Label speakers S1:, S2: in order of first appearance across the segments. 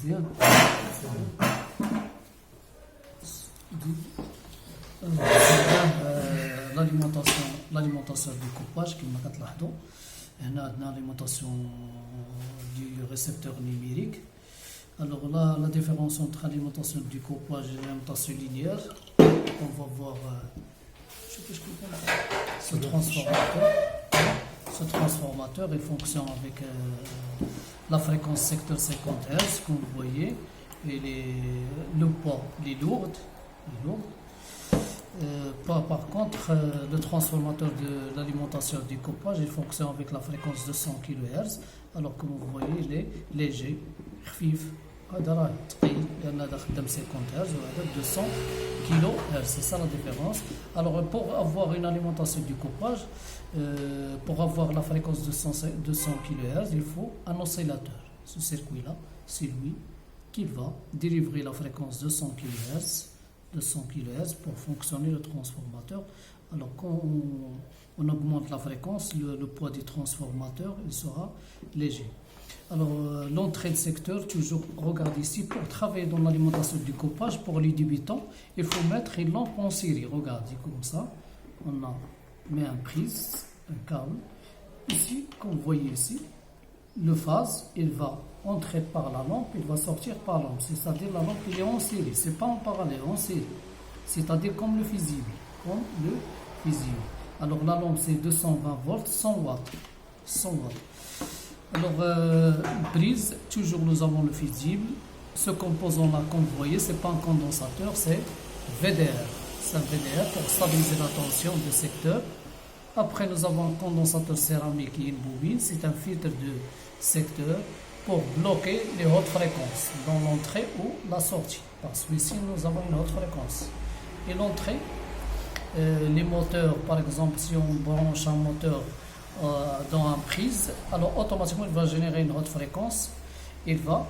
S1: زين. l'alimentation du coupage كما كتلاحظوا هنا عندنا l'alimentation du récepteur numérique. Alors là, la différence entre l'alimentation du coupage et l'alimentation linéaire, on va voir ce transformateur. Ce transformateur, il fonctionne avec la fréquence secteur 50 Hz, comme vous voyez, et le poids, les lourdes. Par contre, le transformateur de l'alimentation du coupage, il fonctionne avec la fréquence de 100 kHz, alors comme vous voyez, il est léger, خفيف. هذا راه ثقيل لأن هذا خدام 50 Hz وهذا 200 kHz, c'est ça la différence. Alors pour avoir une alimentation du coupage, pour avoir la fréquence de 200 kHz, il faut un oscillateur. Ce circuit-là, c'est lui qui va délivrer la fréquence de 100 kHz pour fonctionner le transformateur. Alors quand on augmente la fréquence, le poids du transformateur il sera léger. Alors l'entrée de secteur, toujours regarde ici, pour travailler dans l'alimentation du coupage, pour les débutants, il faut mettre une lampe en série. Regardez comme ça, on met un prise, un câble. Ici, comme vous voyez ici, le phase, il va entrer par la lampe, il va sortir par la lampe. C'est-à-dire la lampe il est en série, c'est pas en parallèle, en série. C'est-à-dire comme le fusible. Alors la lampe c'est 220 volts, 100 watts. Alors prise, toujours nous avons le fusible. Ce composant-là, comme vous voyez, c'est pas un condensateur, c'est VDR. C'est un VDR pour stabiliser la tension du secteur. Après, nous avons un condensateur céramique qui est une bobine, c'est un filtre de secteur pour bloquer les hautes fréquences dans l'entrée ou la sortie. Parce qu'ici, nous avons une haute fréquence. Et l'entrée, les moteurs, par exemple, si on branche un moteur dans un prise, alors automatiquement, il va générer une haute fréquence, il va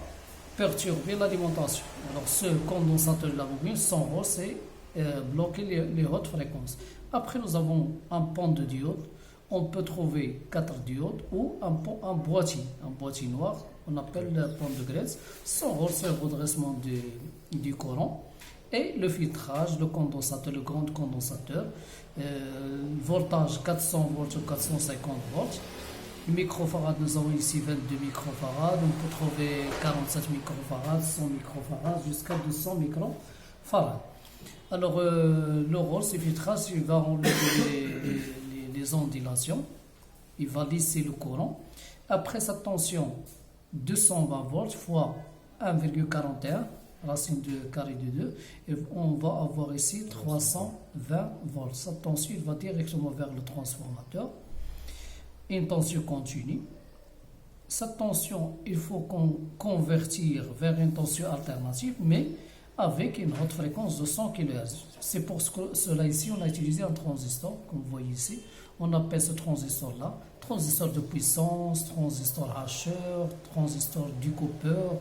S1: perturber l'alimentation. Alors, ce condensateur de la bobine, son rôle, c'est bloquer les hautes fréquences. Après, nous avons un pont de diode. On peut trouver 4 diodes ou un boîtier noir. On appelle le pont de Grace. Son rôle, c'est le redressement du courant. Et le filtrage, le condensateur, le grand condensateur. Voltage 400 volts ou 450 volts. Microfarad, nous avons ici 22 microfarad. On peut trouver 47 microfarad, 100 microfarad, jusqu'à 200 microfarad. Alors, le rôle, c'est filtrage, il va enlever les ondulations, il va lisser le courant. Après sa tension 220 volts fois 1,41, racine de carré de 2, et on va avoir ici 320 volts. Sa tension, il va directement vers le transformateur. Une tension continue. Cette tension, il faut qu'on convertir vers une tension alternative, mais avec une haute fréquence de 100 kHz. C'est pour cela ici, on a utilisé un transistor, comme vous voyez ici. On appelle ce transistor-là transistor de puissance, transistor hacheur, transistor découpeur.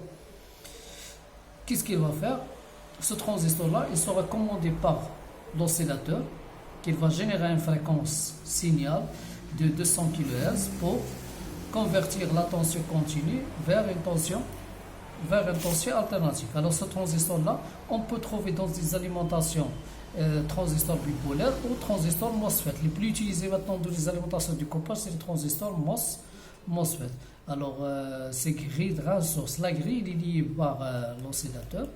S1: Qu'est-ce qu'il va faire? Ce transistor-là, il sera commandé par l'oscillateur qui va générer une fréquence signal de 200 kHz pour convertir la tension continue vers une tension alternative. Alors ce transistor-là, on peut trouver dans des alimentations transistors bipolaires ou transistors MOSFET. Les plus utilisés maintenant dans les alimentations du coupage, c'est le transistor MOSFET. Alors c'est grille de range source. La grille est liée par l'oscillateur.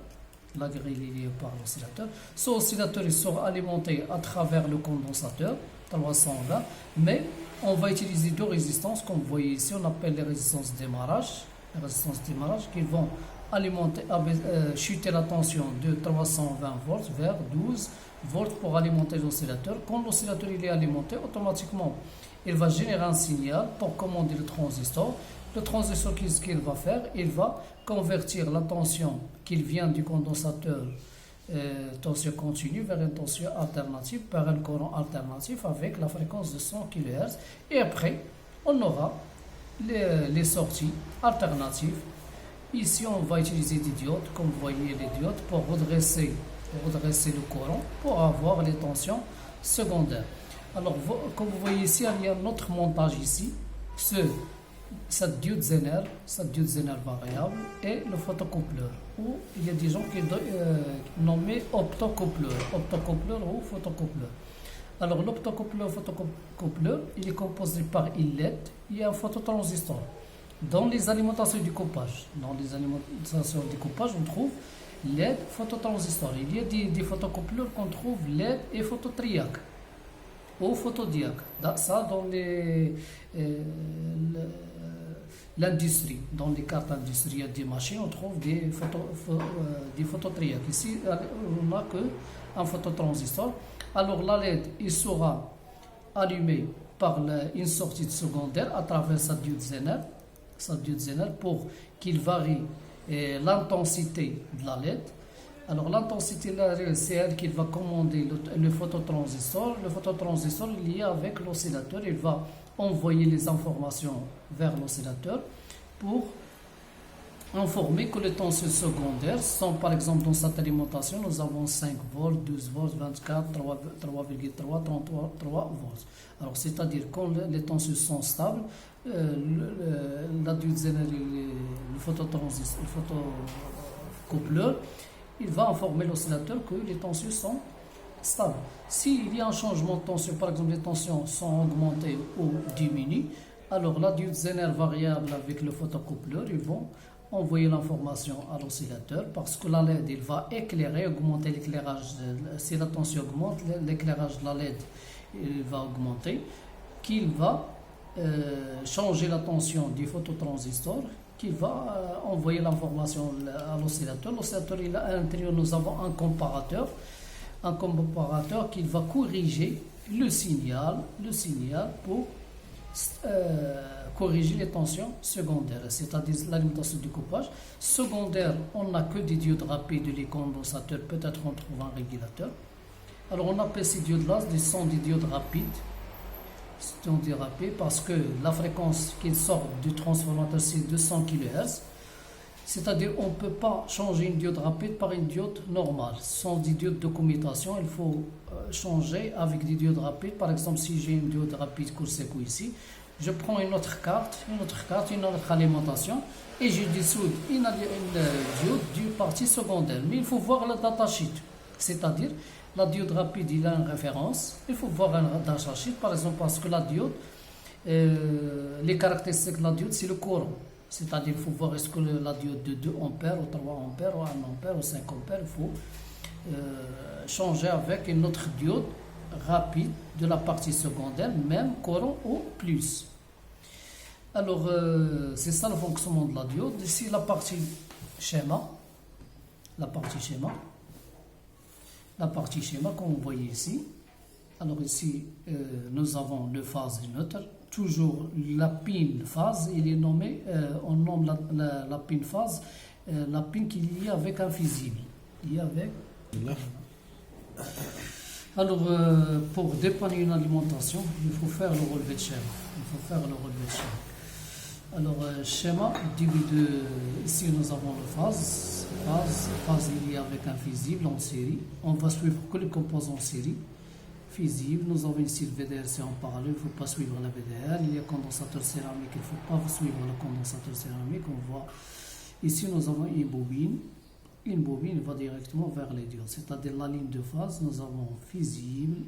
S1: Ce oscillateur il sera alimenté à travers le condensateur 320, mais on va utiliser deux résistances, comme vous voyez ici, on appelle les résistances de démarrage. Qui vont chuter la tension de 320 volts vers 12 volts pour alimenter l'oscillateur. Quand l'oscillateur est alimenté, automatiquement, il va générer un signal pour commander le transistor. Le transistor, qu'est-ce qu'il va faire? Il va convertir la tension qui vient du condensateur, tension continue, vers une tension alternative, par un courant alternatif avec la fréquence de 100 kHz. Et après, on aura les sorties alternatives. Ici, on va utiliser des diodes, comme vous voyez les diodes, pour redresser le courant, pour avoir les tensions secondaires. Alors, comme vous voyez ici, il y a notre montage ici. Ce cette diode Zener variable et le photocoupleur, ou il y a des gens qui nomment optocoupleur ou photocoupleur. Alors photocoupleur, il est composé par une LED et un phototransistor. Dans les alimentations du coupage, on trouve LED, phototransistor. Il y a des photocoupleurs qu'on trouve LED et phototriac ou photodiac. Ça dans l'industrie, dans les cartes industrielles des machines, on trouve des phototriacs. Ici, on n'a qu'un phototransistor. Alors la LED, il sera allumé par une sortie secondaire à travers sa diode Zener pour qu'il varie l'intensité de la LED. Alors l'intensité de la LED, c'est elle qui va commander le phototransistor. Le phototransistor est lié avec l'oscillateur. Il va envoyer les informations vers l'oscillateur pour informer que les tensions secondaires sont, par exemple, dans cette alimentation, nous avons 5 volts, 12 volts, 24, 3,3, 33 volts. Alors, c'est-à-dire quand les tensions sont stables, la diode Zener, le photocoupleur, il va informer l'oscillateur que les tensions sont stable. S'il y a un changement de tension, par exemple les tensions sont augmentées ou diminuées, alors la diode Zener variable avec le photocoupleur, ils vont envoyer l'information à l'oscillateur parce que la LED, il va éclairer, augmenter l'éclairage. Si la tension augmente, l'éclairage de la LED il va augmenter, qu'il va changer la tension du phototransistor, qui va envoyer l'information à l'oscillateur. L'oscillateur, il a à l'intérieur, nous avons un comparateur qui va corriger le signal pour corriger les tensions secondaires, c'est-à-dire l'alimentation du coupage. Secondaire, on n'a que des diodes rapides, les condensateurs, peut-être on trouve un régulateur. Alors on appelle ces diodes-là, sont des diodes rapides. Parce que la fréquence qui sort du transformateur, c'est 200 kHz. C'est-à-dire on ne peut pas changer une diode rapide par une diode normale. Ce sont des diodes de commutation, il faut changer avec des diodes rapides. Par exemple, si j'ai une diode rapide court-circuit ici, je prends une autre carte, une autre alimentation et je dissoute une diode du partie secondaire. Mais il faut voir la datasheet, c'est-à-dire la diode rapide, il a une référence. Il faut voir un datasheet, par exemple, parce que la diode, les caractéristiques de la diode, c'est le courant. C'est-à-dire qu'il faut voir est-ce que la diode de 2 ampères, ou 3 ampères, ou 1 ampère, ou 5 ampères, il faut changer avec une autre diode rapide de la partie secondaire, même courant ou plus. Alors, c'est ça le fonctionnement de la diode. Ici, la partie schéma, comme vous voyez ici. Alors ici, nous avons le phase neutre. Toujours la pin phase, il est nommé, on nomme la pin phase, la pin qui est liée avec un fusible. Alors, pour dépanner une alimentation, il faut faire le relevé de schéma. Alors, schéma divisé, ici nous avons le phase liée avec un fusible en série. On va suivre que les composants en série. Fusible, nous avons ici le VDRC en parallèle, il ne faut pas suivre la VDR. Il y a condensateur céramique, il ne faut pas suivre le condensateur céramique. On voit ici nous avons une bobine va directement vers les diodes, c'est-à-dire la ligne de phase. Nous avons fusible,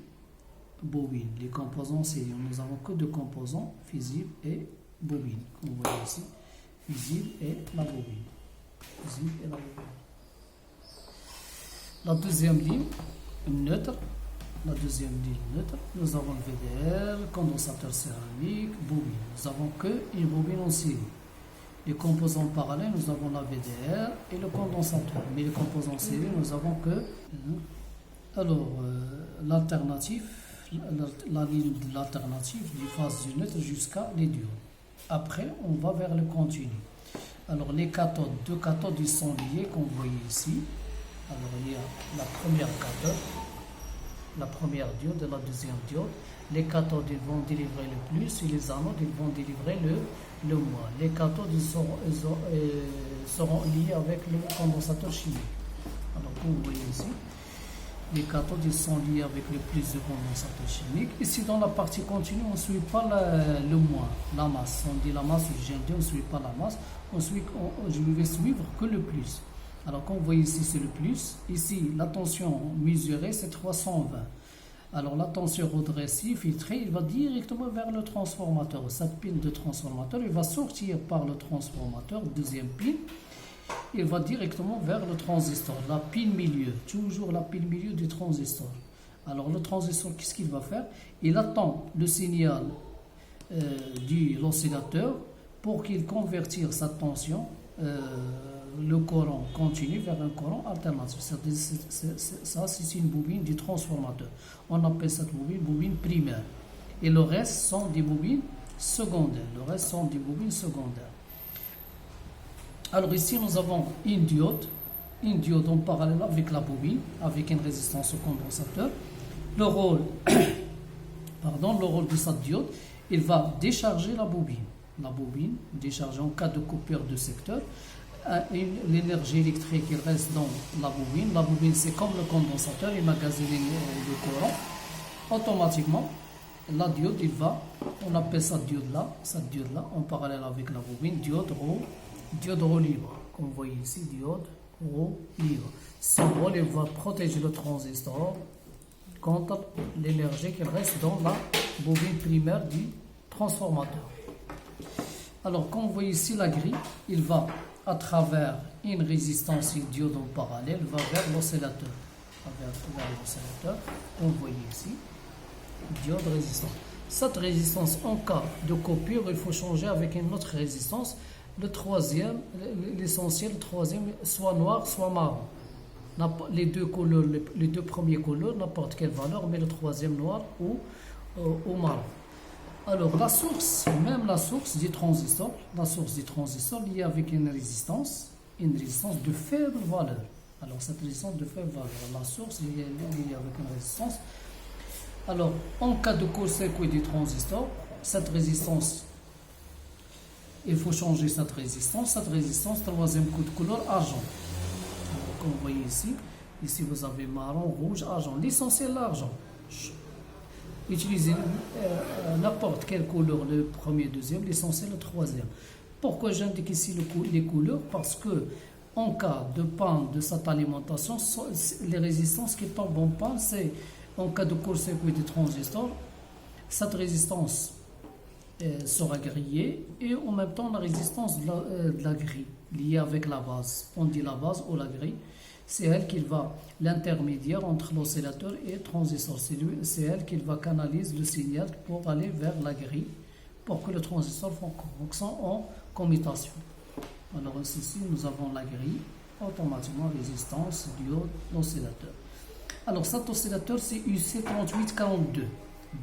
S1: bobine, les composants série. Nous avons que deux composants, fusible et bobine, comme vous voyez ici, fusible et la bobine. La deuxième ligne neutre. Nous avons le VDR, condensateur céramique, bobine. Nous avons que une bobine en série. Les composants parallèles, nous avons la VDR et le condensateur. Mais les composants en série, nous avons que... Alors, l'alternative, la ligne de l'alternative du phase du neutre jusqu'à les diodes. Après, on va vers le continu. Alors, les cathodes, deux cathodes, ils sont liés, comme vous voyez ici. Alors, il y a la première cathode, la première diode et la deuxième diode. Les cathodes, ils vont délivrer le plus et les anodes, ils vont délivrer le moins. Les cathodes, ils seront liés avec le condensateur chimique. Alors, comme vous voyez ici, Les cathodes ils sont liés avec le plus de condensateur chimique. Ici, dans la partie continue, on ne suit pas le moins, la masse. On dit la masse, on ne suit pas la masse. Je vais suivre que le plus. Alors, comme vous voyez ici, c'est le plus. Ici, la tension mesurée, c'est 320. Alors, la tension redressée, filtrée, il va directement vers le transformateur. Cette pile de transformateur, il va sortir par le transformateur, deuxième pile. Il va directement vers le transistor, la pile milieu, toujours la pile milieu du transistor. Alors le transistor, qu'est-ce qu'il va faire? Il attend le signal de l'oscillateur pour qu'il convertisse sa tension, le courant continu vers un courant alternatif. Ça, c'est une bobine du transformateur. On appelle cette bobine primaire. Et le reste sont des bobines secondaires. Alors ici, nous avons une diode en parallèle avec la bobine, avec une résistance au condensateur. Le rôle de cette diode, il va décharger la bobine. La bobine, décharger en cas de coupure de secteur. L'énergie électrique, il reste dans la bobine. La bobine, c'est comme le condensateur, il magasine le courant. Automatiquement, la diode, on appelle cette diode-là, en parallèle avec la bobine, diode roue libre, comme vous voyez ici, diode roue libre. Ce rôle, il va protéger le transistor contre l'énergie qui reste dans la bobine primaire du transformateur. Alors, comme vous voyez ici, la grille, il va à travers une résistance diode en parallèle, va vers l'oscillateur. Comme vous voyez ici, diode résistance. Cette résistance, en cas de coupure, il faut changer avec une autre résistance. Le troisième, l'essentiel, soit noir, soit marron. Les deux premiers couleurs, n'importe quelle valeur, mais le troisième noir ou marron. Alors, la source du transistor, liée avec une résistance de faible valeur. Alors, cette résistance de faible valeur, la source liée avec une résistance. Alors, en cas de court-circuit du transistor, cette résistance, il faut changer cette résistance. Troisième coup de couleur, argent. Alors, comme vous voyez ici vous avez marron, rouge, argent. L'essentiel, l'argent. Utilisez n'importe quelle couleur, le premier, deuxième, l'essentiel, le troisième. Pourquoi j'indique ici les couleurs? Parce que en cas de panne de cette alimentation, les résistances qui tombent en panne, c'est en cas de court-circuit du transistor, cette résistance sera grillée et en même temps la résistance de la grille liée avec la base. On dit la base ou la grille. C'est elle qui va, l'intermédiaire entre l'oscillateur et le transistor. C'est elle qui va canaliser le signal pour aller vers la grille pour que le transistor fonctionne en commutation. Alors ici, nous avons la grille, automatiquement résistance, diode, oscillateur. Alors cet oscillateur, c'est UC3842.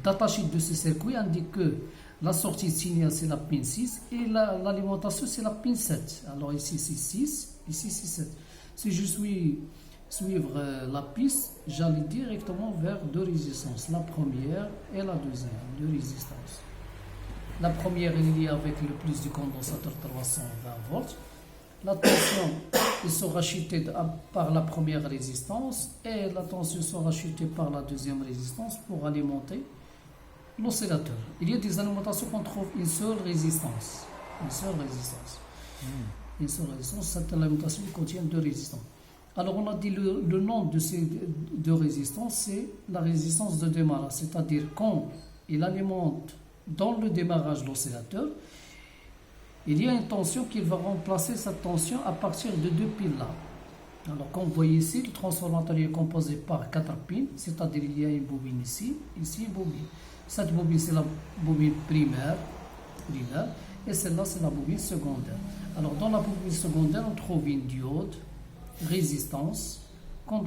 S1: Datasheet de ce circuit indique que la sortie de signal, c'est la pin 6 et l'alimentation, c'est la pin 7. Alors ici, c'est 6, ici, c'est 7. Si je suivre la piste, j'allais directement vers deux résistances, la première et la deuxième, deux résistances. La première est liée avec le plus du condensateur 320 volts. La tension sera chutée par la première résistance et la tension sera chutée par la deuxième résistance pour alimenter l'oscillateur. Il y a des alimentations qu'on trouve une seule résistance. Cette alimentation contient deux résistances. Alors on a dit le nom de ces deux résistances, c'est la résistance de démarrage, c'est-à-dire quand il alimente dans le démarrage l'oscillateur, il y a une tension qui va remplacer cette tension à partir de deux piles là. Alors comme vous voyez ici, le transformateur est composé par 4 piles, c'est-à-dire il y a une bobine ici une bobine. Cette bobine c'est la bobine primaire, et celle-là c'est la bobine secondaire. Alors dans la bobine secondaire, on trouve une diode, résistance,